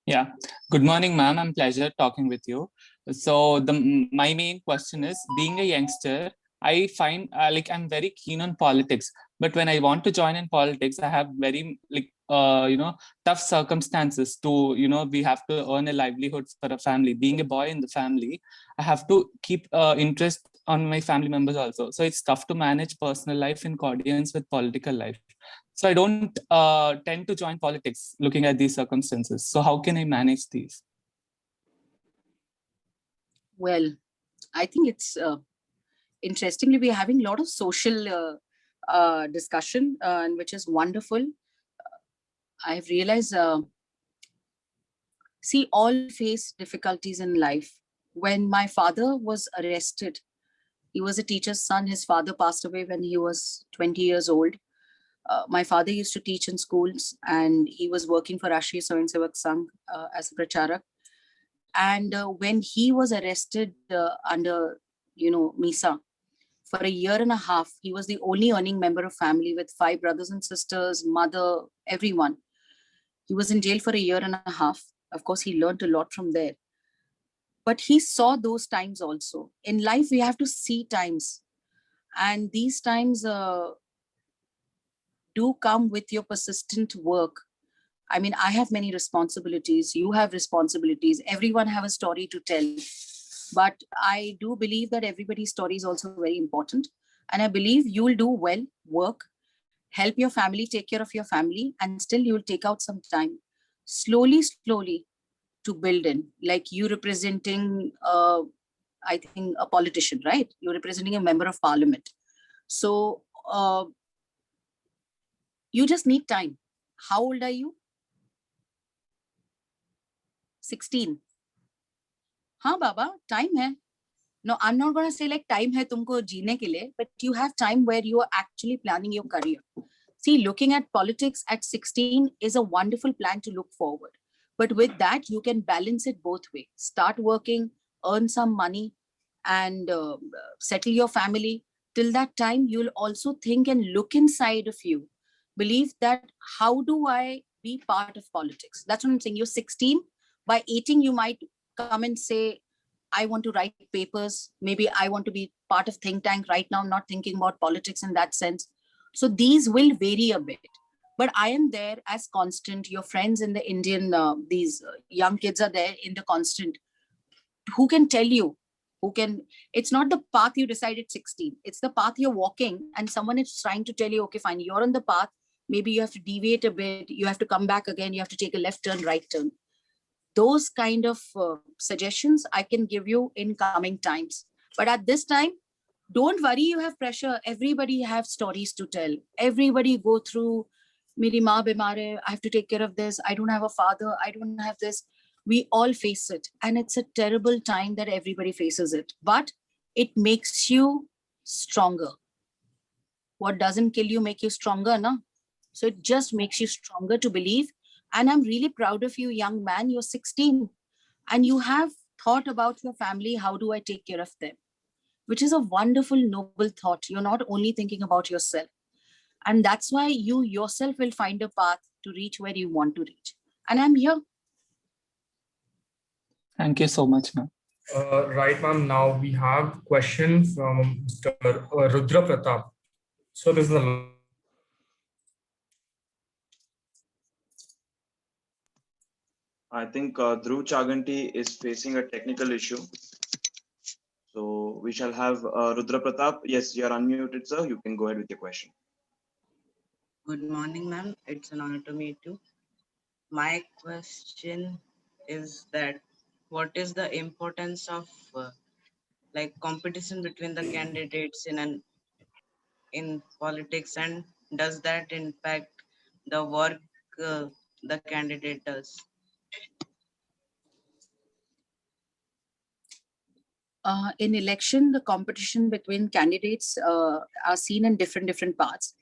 Yeah. Good morning, ma'am. I'm pleasure talking with you. So my main question is, being a youngster, I find like I'm very keen on politics, but when I want to join in politics, I have very tough circumstances to, we have to earn a livelihood for a family. Being a boy in the family, I have to keep interest on my family members also. So it's tough to manage personal life in coordinates with political life. So I don't tend to join politics looking at these circumstances. So how can I manage these? Well, I think it's interestingly, we're having a lot of social discussion, which is wonderful. I've realized, see, all face difficulties in life. When my father was arrested, he was a teacher's son. His father passed away when he was 20 years old. My father used to teach in schools, and he was working for Rashtriya Swayamsevak Sangh as a pracharak. And when he was arrested under, MISA, for a year and a half, he was the only earning member of family with 5 brothers and sisters, mother, everyone. He was in jail for a year and a half. Of course, he learned a lot from there. But he saw those times also. In life, we have to see times. And these times, do come with your persistent work. I mean, I have many responsibilities, you have responsibilities, everyone have a story to tell. But I do believe that everybody's story is also very important. And I believe you will do well, work, help your family, take care of your family, and still you will take out some time, slowly, to build in. Like you representing, I think, a politician, right? You're representing a member of parliament. So you just need time. How old are you? 16. Haan, Baba, time hai. No, I'm not going to say like time hai tumko jeene ke liye, but you have time where you are actually planning your career. See, looking at politics at 16 is a wonderful plan to look forward. But with that, you can balance it both ways. Start working, earn some money, and settle your family. Till that time, you'll also think and look inside of you. Believe that, how do I be part of politics? That's what I'm saying. You're 16. By 18, you might come and say, I want to write papers. Maybe I want to be part of think tank. Right now, I'm not thinking about politics in that sense. So these will vary a bit. But I am there as constant. Your friends in the Indian, these young kids are there in the constant. Who can tell you? It's not the path you decide at 16. It's the path you're walking, and someone is trying to tell you, okay, fine, you're on the path. Maybe you have to deviate a bit. You have to come back again. You have to take a left turn, right turn. Those kind of suggestions I can give you in coming times. But at this time, don't worry, you have pressure. Everybody have stories to tell. Everybody go through, Meri maa bimar hai, I have to take care of this. I don't have a father. I don't have this. We all face it. And it's a terrible time that everybody faces it. But it makes you stronger. What doesn't kill you make you stronger, no? So it just makes you stronger to believe. And I'm really proud of you, young man. You're 16 and you have thought about your family. How do I take care of them? Which is a wonderful, noble thought. You're not only thinking about yourself. And that's why you yourself will find a path to reach where you want to reach. And I'm here. Thank you so much, ma'am. Right, ma'am. Now we have a question from Mr. Rudra Pratap. So this is the I think Dhruv Chaganti is facing a technical issue. So we shall have Rudra Pratap. Yes, you are unmuted, sir. You can go ahead with your question. Good morning, ma'am. It's an honor to meet you. My question is that what is the importance of like competition between the candidates in politics, and does that impact the work the candidate does? In election, the competition between candidates are seen in different parts.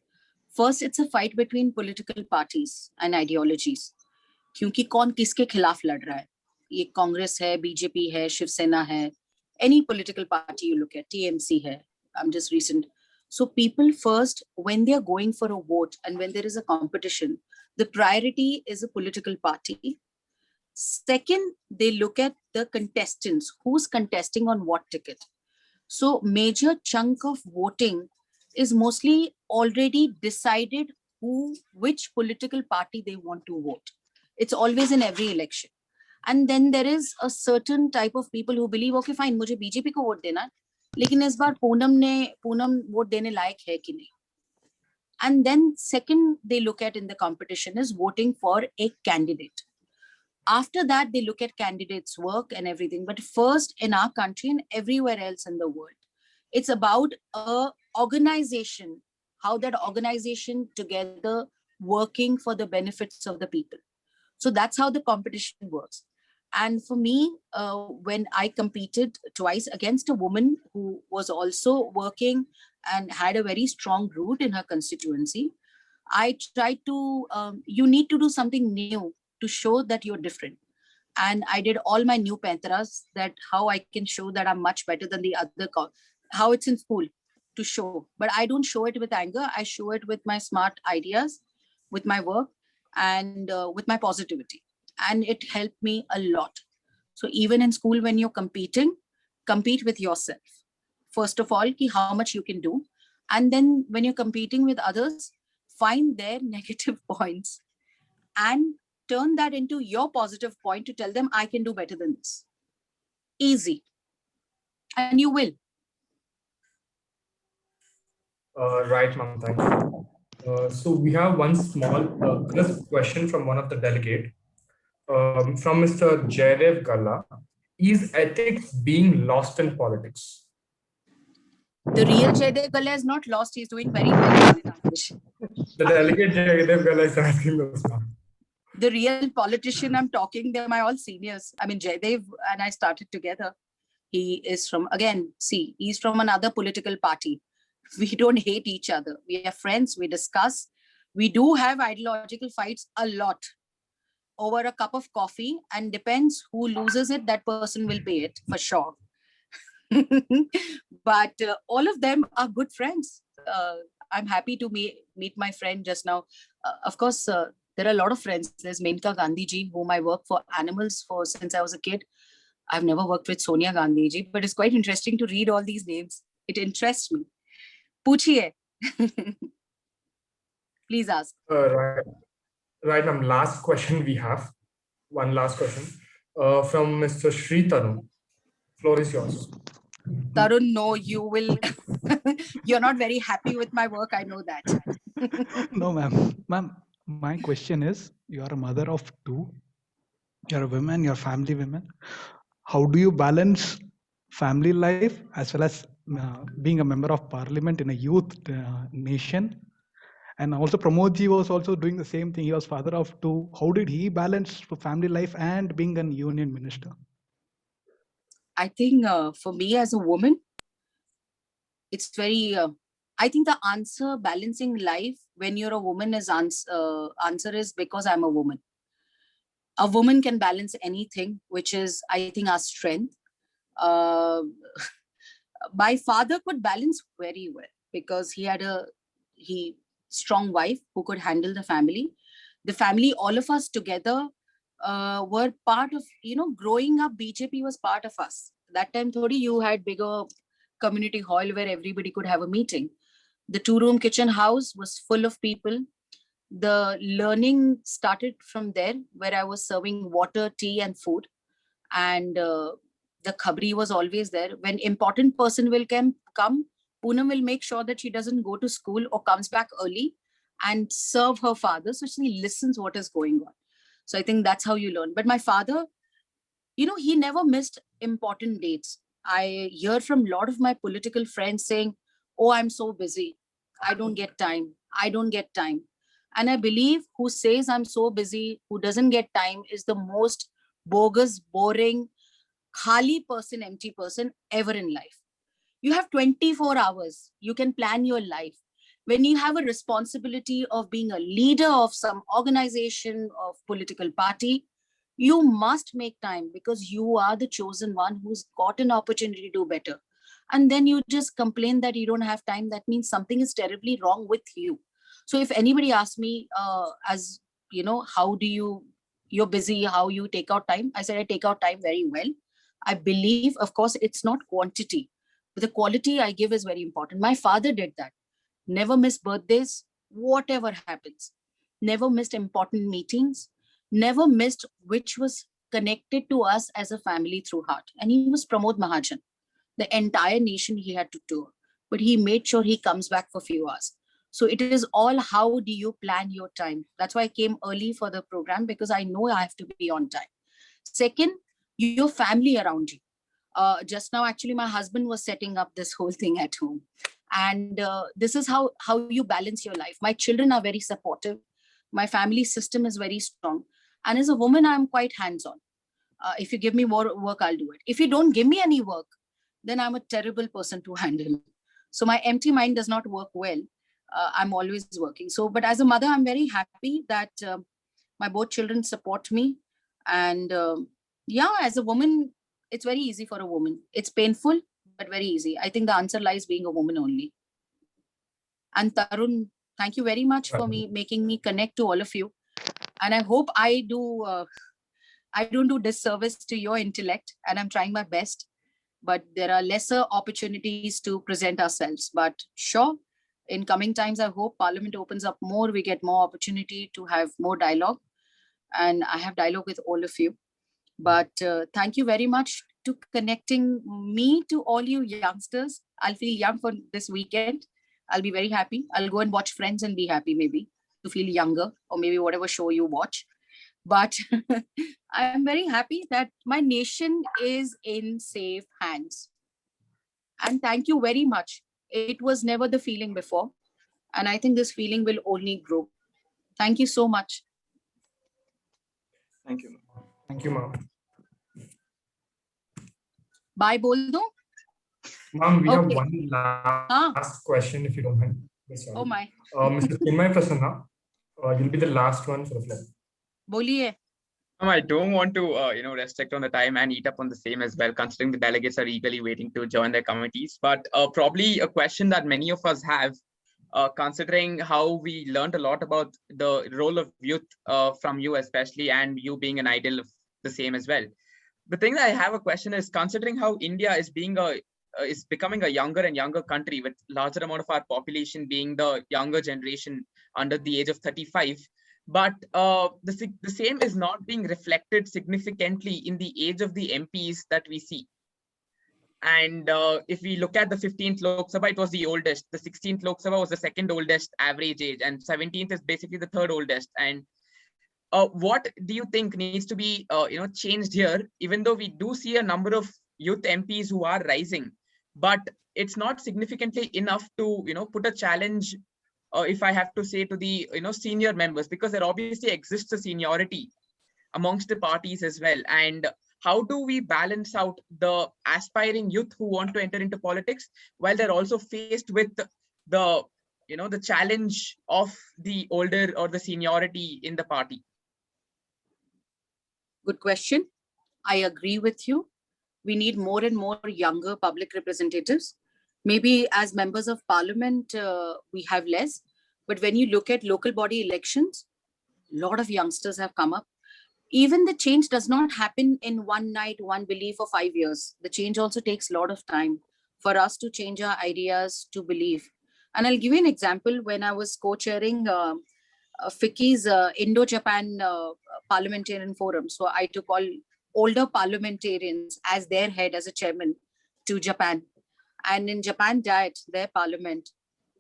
First, it's a fight between political parties and ideologies. क्योंकि कौन किसके खिलाफ लड़ रहा है? ये कांग्रेस है, BJP है, शिवसेना है, any political party you look at, TMC है. I'm just recent. So people first, when they are going for a vote and when there is a competition, the priority is a political party. Second, they look at the contestants, who's contesting on what ticket. So major chunk of voting is mostly already decided which political party they want to vote. It's always in every election. And then there is a certain type of people who believe, okay, fine, मुझे BJP को vote देना, लेकिन इस बार Poonam vote देने लायक है कि नहीं. And then second, they look at in the competition is voting for a candidate. After that, they look at candidates' work and everything. But first, in our country and everywhere else in the world, it's about a organization, how that organization together working for the benefits of the people. So that's how the competition works. And for me, when I competed twice against a woman who was also working and had a very strong root in her constituency, I tried to, you need to do something new to show that you're different. And I did all my new pantras, that how I can show that I'm much better than the other, how it's in school to show. But I don't show it with anger. I show it with my smart ideas, with my work, and with my positivity. And it helped me a lot. So even in school, when you're competing, compete with yourself. First of all, how much you can do. And then when you're competing with others, find their negative points and turn that into your positive point to tell them, I can do better than this. Easy. And you will. Right, ma'am. Thank you. So we have one small crisp question from one of the delegate, from Mr. Jaidev Galla. Is ethics being lost in politics? The real Jaidev Galla is not lost. He's doing very well. The delegate Jaidev Galla is asking this, ma'am. The real politician I'm talking, they're my all seniors. I mean, Jaidev and I started together. He is from, again, see, he's from another political party. We don't hate each other. We are friends. We discuss. We do have ideological fights a lot over a cup of coffee, and depends who loses it, that person will pay it for sure. But all of them are good friends. I'm happy to meet my friend just now. Of course, there are a lot of friends. There's Menka Gandhi ji, whom I work for animals for since I was a kid. I've never worked with Sonia Gandhi ji, but it's quite interesting to read all these names. It interests me. Puchiye. Please ask. Right, ma'am. Last question we have. One last question from Mr. Sri Tarun. Floor is yours. Tarun, no, you will. You're not very happy with my work. I know that. No, ma'am. Ma'am, my question is, you are a mother of two. You're a woman, you're a family woman. How do you balance family life as well as being a member of parliament in a youth nation? And also Pramodji was also doing the same thing. He was father of two. How did he balance family life and being an union minister? I think for me as a woman, it's very, I think the answer balancing life when you're a woman is answer is because I'm a woman. A woman can balance anything, which is, I think, our strength. My father could balance very well because he had a strong wife who could handle the family. The family, all of us together were part of, growing up, BJP was part of us. That time, Thodi, you had bigger community hall where everybody could have a meeting. The 2-room kitchen house was full of people. The learning started from there, where I was serving water, tea, and food. And the khabri was always there. When important person will come, Poonam will make sure that she doesn't go to school or comes back early and serve her father. So she listens what is going on. So I think that's how you learn. But my father, he never missed important dates. I hear from a lot of my political friends saying, oh, I'm so busy. I don't get time. I don't get time. And I believe who says I'm so busy, who doesn't get time is the most bogus, boring, khali person, empty person ever in life. You have 24 hours. You can plan your life. When you have a responsibility of being a leader of some organization, of political party, you must make time because you are the chosen one who's got an opportunity to do better. And then you just complain that you don't have time. That means something is terribly wrong with you. So if anybody asks me, how do you're busy, how you take out time? I said, I take out time very well. I believe, of course, it's not quantity, but the quality I give is very important. My father did that. Never missed birthdays, whatever happens. Never missed important meetings. Never missed which was connected to us as a family through heart. And he was Pramod Mahajan. The entire nation he had to tour. But he made sure he comes back for a few hours. So it is all how do you plan your time. That's why I came early for the program because I know I have to be on time. Second, your family around you. Just now, actually, my husband was setting up this whole thing at home. And this is how you balance your life. My children are very supportive. My family system is very strong. And as a woman, I'm quite hands-on. If you give me more work, I'll do it. If you don't give me any work, then I'm a terrible person to handle. So my empty mind does not work well. I'm always working. So, but as a mother, I'm very happy that my both children support me. And as a woman, it's very easy for a woman. It's painful, but very easy. I think the answer lies being a woman only. And Tarun, thank you very much for making me connect to all of you. And I hope I don't do disservice to your intellect, and I'm trying my best. But there are lesser opportunities to present ourselves. But sure, In coming times, I hope Parliament opens up more, we get more opportunity to have more dialogue. And I have dialogue with all of you. But thank you very much to connecting me to all you youngsters. I'll feel young for this weekend. I'll be very happy. I'll go and watch Friends and be happy, maybe, to feel younger, or maybe whatever show you watch. But I am very happy that my nation is in safe hands. And thank you very much. It was never the feeling before. And I think this feeling will only grow. Thank you so much. Thank you. Thank you, ma'am. Bye, Boldo. Ma'am, we have Okay. one last question, if you don't mind. Yes, Oh my. Mr. Chinmay Prasanna, you'll be the last one for the flight. Boliye. I don't want to, restrict on the time and eat up on the same as well, considering the delegates are eagerly waiting to join their committees. But probably a question that many of us have, considering how we learned a lot about the role of youth from you especially, and you being an idol of the same as well. The thing that I have a question is, considering how India is becoming a younger and younger country, with larger amount of our population being the younger generation under the age of 35, but the same is not being reflected significantly in the age of the MPs that we see. And if we look at the 15th Lok Sabha, it was the oldest. The 16th Lok Sabha was the second oldest average age, and 17th is basically the third oldest. And what do you think needs to be changed here? Even though we do see a number of youth MPs who are rising, but it's not significantly enough to put a challenge. If I have to say, to the senior members, because there obviously exists a seniority amongst the parties as well. And how do we balance out the aspiring youth who want to enter into politics while they're also faced with the the challenge of the older or the seniority in the party? Good question. I agree with you. We need more and more younger public representatives. Maybe as members of parliament, we have less. But when you look at local body elections, a lot of youngsters have come up. Even the change does not happen in one night, one belief, for 5 years. The change also takes a lot of time for us to change our ideas to believe. And I'll give you an example. When I was co-chairing FICCI's Indo-Japan Parliamentarian Forum, so I took all older parliamentarians as their head, as a chairman, to Japan. And in Japan Diet, their parliament,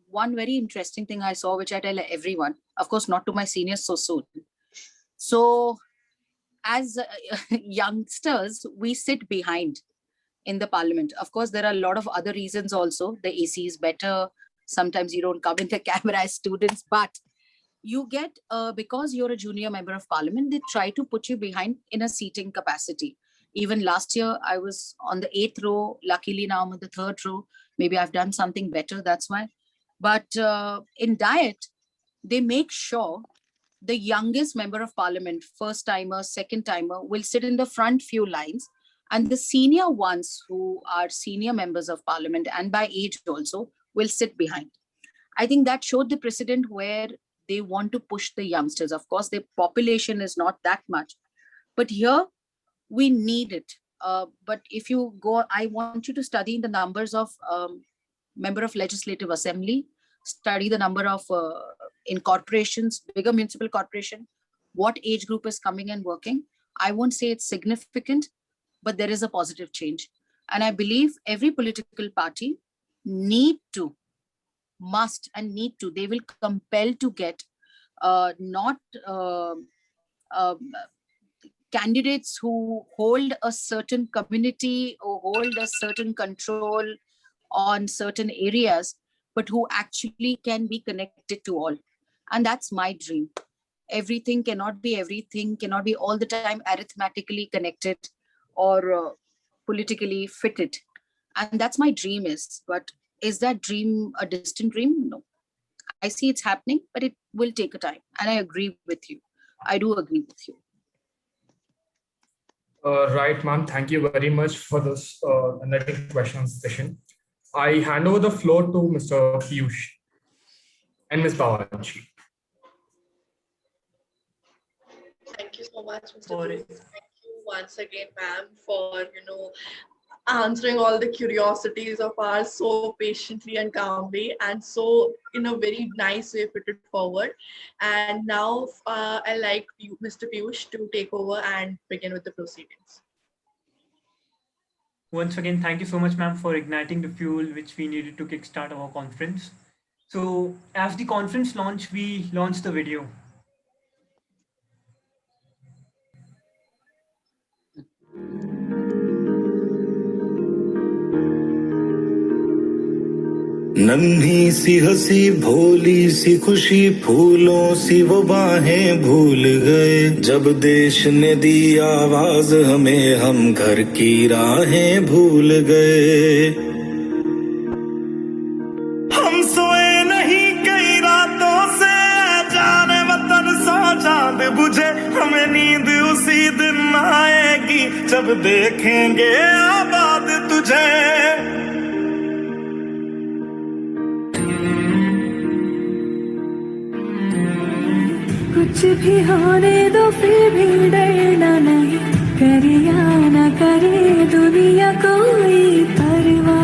one very interesting thing I saw, which I tell everyone, of course, not to my seniors so soon. So as youngsters, we sit behind in the parliament. Of course, there are a lot of other reasons also. The AC is better. Sometimes you don't come in the camera as students, but you get, because you're a junior member of parliament, they try to put you behind in a seating capacity. Even last year, I was on the 8th row. Luckily now I'm on the 3rd row. Maybe I've done something better, that's why. But in Diet, they make sure the youngest member of parliament, first timer, second timer, will sit in the front few lines. And the senior ones who are senior members of parliament, and by age also, will sit behind. I think that showed the precedent where they want to push the youngsters. Of course, their population is not that much, but here we need it. But if you go, I want you to study the numbers of member of legislative assembly, study the number of in corporations, bigger municipal corporation, what age group is coming and working. I won't say it's significant, but there is a positive change. And I believe every political party must and need to, they will compel to get not candidates who hold a certain community or hold a certain control on certain areas, but who actually can be connected to all. And that's my dream. Everything, cannot be all the time arithmetically connected or politically fitted. And that's my dream is. But is that dream a distant dream? No. I see it's happening, but it will take a time. And I agree with you. I do agree with you. Right, ma'am. Thank you very much for this enlightening question session. I hand over the floor to Mr. Piyush and Ms. Bhavanchi. Thank you so much, Mr. Piyush. Thank you once again, ma'am, for answering all the curiosities of ours so patiently and calmly, and so in a very nice way put it forward. And now I like Mr. Piyush to take over and begin with the proceedings. Once again, thank you so much, ma'am, for igniting the fuel which we needed to kickstart our conference. So as the conference launched, we launched the video. नन्ही सी हंसी भोली सी खुशी फूलों सी वो बाहें भूल गए जब देश ने दी आवाज हमें हम घर की राहें भूल गए हम सोए नहीं कई रातों से जाने वतन सो चांद बुझे हमें नींद उसी दिन आएगी जब देखेंगे आबाद तुझे कुछ भी होने दो फिर भी डरना नहीं करे या न करे दुनिया कोई परवाह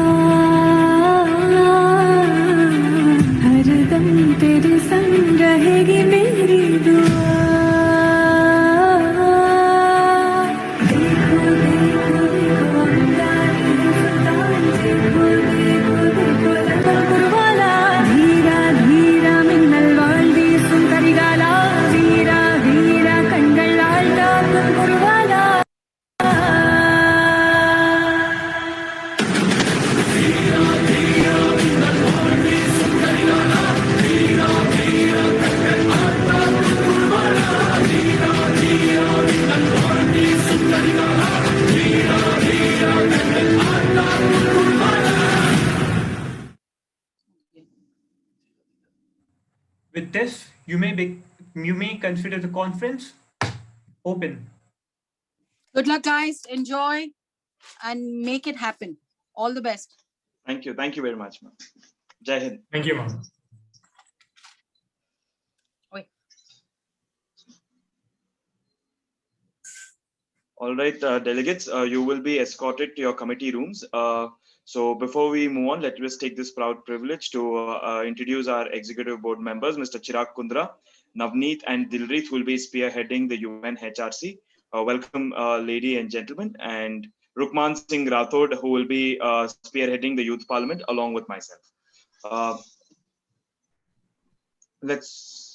हरदम तेरे संग रहेगी मेरी दुआ देखो देखो देखो देखो देखो लखनपुर वाला धीरा धीरा मिन्नल वाल्दी सुंदरी गाला With this, you may consider the conference open. Good luck, guys. Enjoy and make it happen. All the best. Thank you. Thank you very much, ma'am. Jai Hind. Thank you, ma'am. All right, delegates, you will be escorted to your committee rooms. So before we move on, let us take this proud privilege to introduce our executive board members, Mr. Chirag Kundra, Navneet and Dilreet will be spearheading the UNHRC. Welcome, lady and gentlemen, and Rukman Singh Rathod, who will be spearheading the Youth Parliament along with myself. Let's